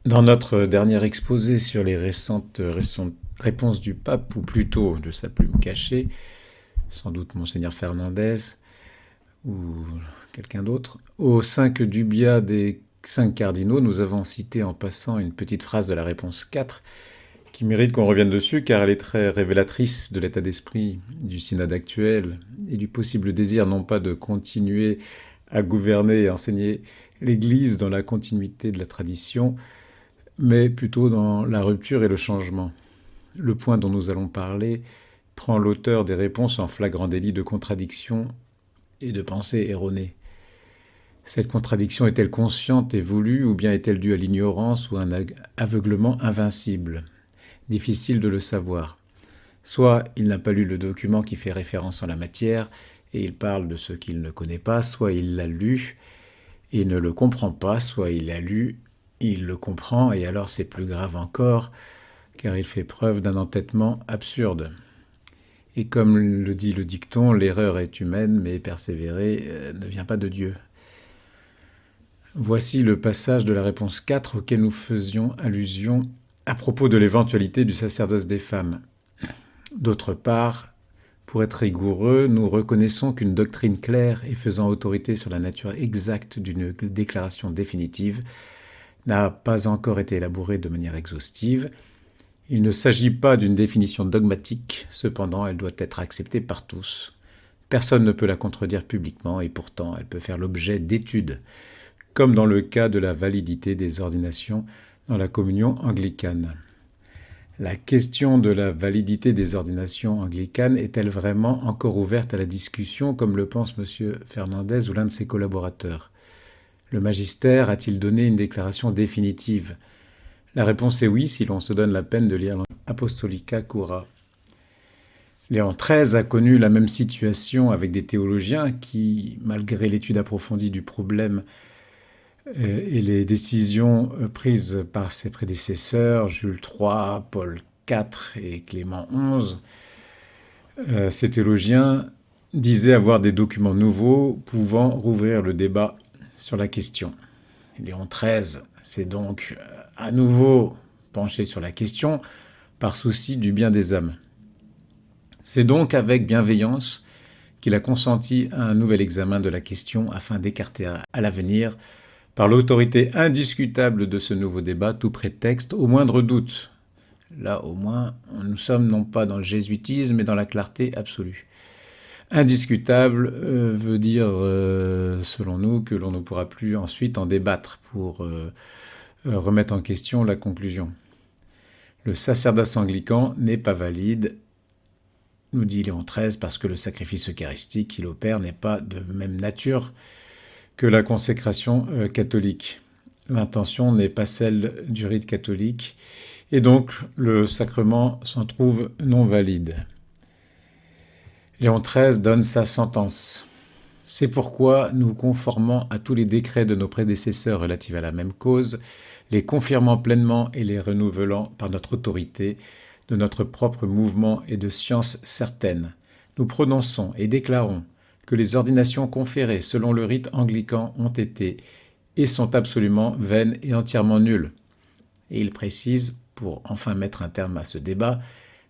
Dans notre dernier exposé sur les récentes réponses du pape, ou plutôt de sa plume cachée, sans doute Monseigneur Fernandez ou quelqu'un d'autre, aux 5 dubia des 5 cardinaux, nous avons cité en passant une petite phrase de la réponse 4 qui mérite qu'on revienne dessus car elle est très révélatrice de l'état d'esprit du synode actuel et du possible désir non pas de continuer à gouverner et enseigner l'Église dans la continuité de la tradition, mais plutôt dans la rupture et le changement. Le point dont nous allons parler prend l'auteur des réponses en flagrant délit de contradiction et de pensée erronée. Cette contradiction est-elle consciente et voulue, ou bien est-elle due à l'ignorance ou à un aveuglement invincible? Difficile de le savoir. Soit il n'a pas lu le document qui fait référence en la matière, et il parle de ce qu'il ne connaît pas, soit il l'a lu et ne le comprend pas, soit il l'a lu, il le comprend, et alors c'est plus grave encore, car il fait preuve d'un entêtement absurde. Et comme le dit le dicton, l'erreur est humaine, mais persévérer ne vient pas de Dieu. Voici le passage de la réponse 4 auquel nous faisions allusion à propos de l'éventualité du sacerdoce des femmes. D'autre part, pour être rigoureux, nous reconnaissons qu'une doctrine claire et faisant autorité sur la nature exacte d'une déclaration définitive n'a pas encore été élaborée de manière exhaustive. Il ne s'agit pas d'une définition dogmatique, cependant elle doit être acceptée par tous. Personne ne peut la contredire publiquement et pourtant elle peut faire l'objet d'études, comme dans le cas de la validité des ordinations dans la communion anglicane. La question de la validité des ordinations anglicanes est-elle vraiment encore ouverte à la discussion, comme le pense M. Fernandez ou l'un de ses collaborateurs? Le magistère a-t-il donné une déclaration définitive? La réponse est oui, si l'on se donne la peine de lire l'Apostolica Cura. Léon XIII a connu la même situation avec des théologiens qui, malgré l'étude approfondie du problème et les décisions prises par ses prédécesseurs, Jules III, Paul IV et Clément XI, ces théologiens disaient avoir des documents nouveaux pouvant rouvrir le débat sur la question. Léon XIII s'est donc à nouveau penché sur la question par souci du bien des âmes. C'est donc avec bienveillance qu'il a consenti à un nouvel examen de la question afin d'écarter à l'avenir, par l'autorité indiscutable de ce nouveau débat, tout prétexte au moindre doute. Là, au moins, nous sommes non pas dans le jésuitisme, mais dans la clarté absolue. Indiscutable veut dire, selon nous, que l'on ne pourra plus ensuite en débattre pour remettre en question la conclusion. Le sacerdoce anglican n'est pas valide, nous dit Léon XIII, parce que le sacrifice eucharistique qu'il opère n'est pas de même nature que la consécration catholique. L'intention n'est pas celle du rite catholique, et donc le sacrement s'en trouve non valide. Léon XIII donne sa sentence. C'est pourquoi nous conformant à tous les décrets de nos prédécesseurs relatifs à la même cause, les confirmant pleinement et les renouvelant par notre autorité, de notre propre mouvement et de science certaine, nous prononçons et déclarons que les ordinations conférées selon le rite anglican ont été et sont absolument vaines et entièrement nulles. Et il précise, pour enfin mettre un terme à ce débat,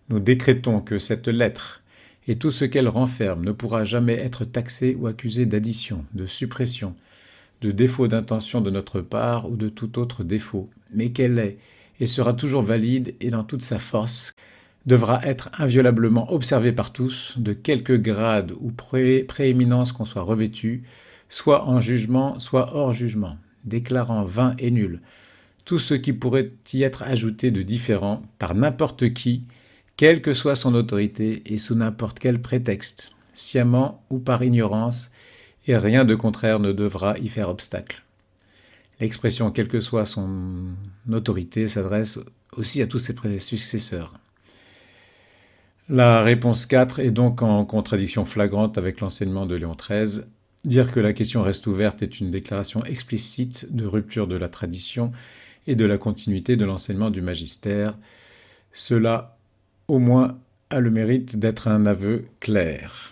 nous décrétons que cette lettre et tout ce qu'elle renferme ne pourra jamais être taxé ou accusé d'addition, de suppression, de défaut d'intention de notre part ou de tout autre défaut, mais qu'elle est et sera toujours valide et dans toute sa force, devra être inviolablement observée par tous, de quelque grade ou prééminence qu'on soit revêtu, soit en jugement, soit hors jugement, déclarant vain et nul tout ce qui pourrait y être ajouté de différent par n'importe qui, quelle que soit son autorité et sous n'importe quel prétexte, sciemment ou par ignorance, et rien de contraire ne devra y faire obstacle. L'expression quelle que soit son autorité s'adresse aussi à tous ses successeurs. La réponse 4 est donc en contradiction flagrante avec l'enseignement de Léon XIII. Dire que la question reste ouverte est une déclaration explicite de rupture de la tradition et de la continuité de l'enseignement du magistère. Cela, au moins, a le mérite d'être un aveu clair.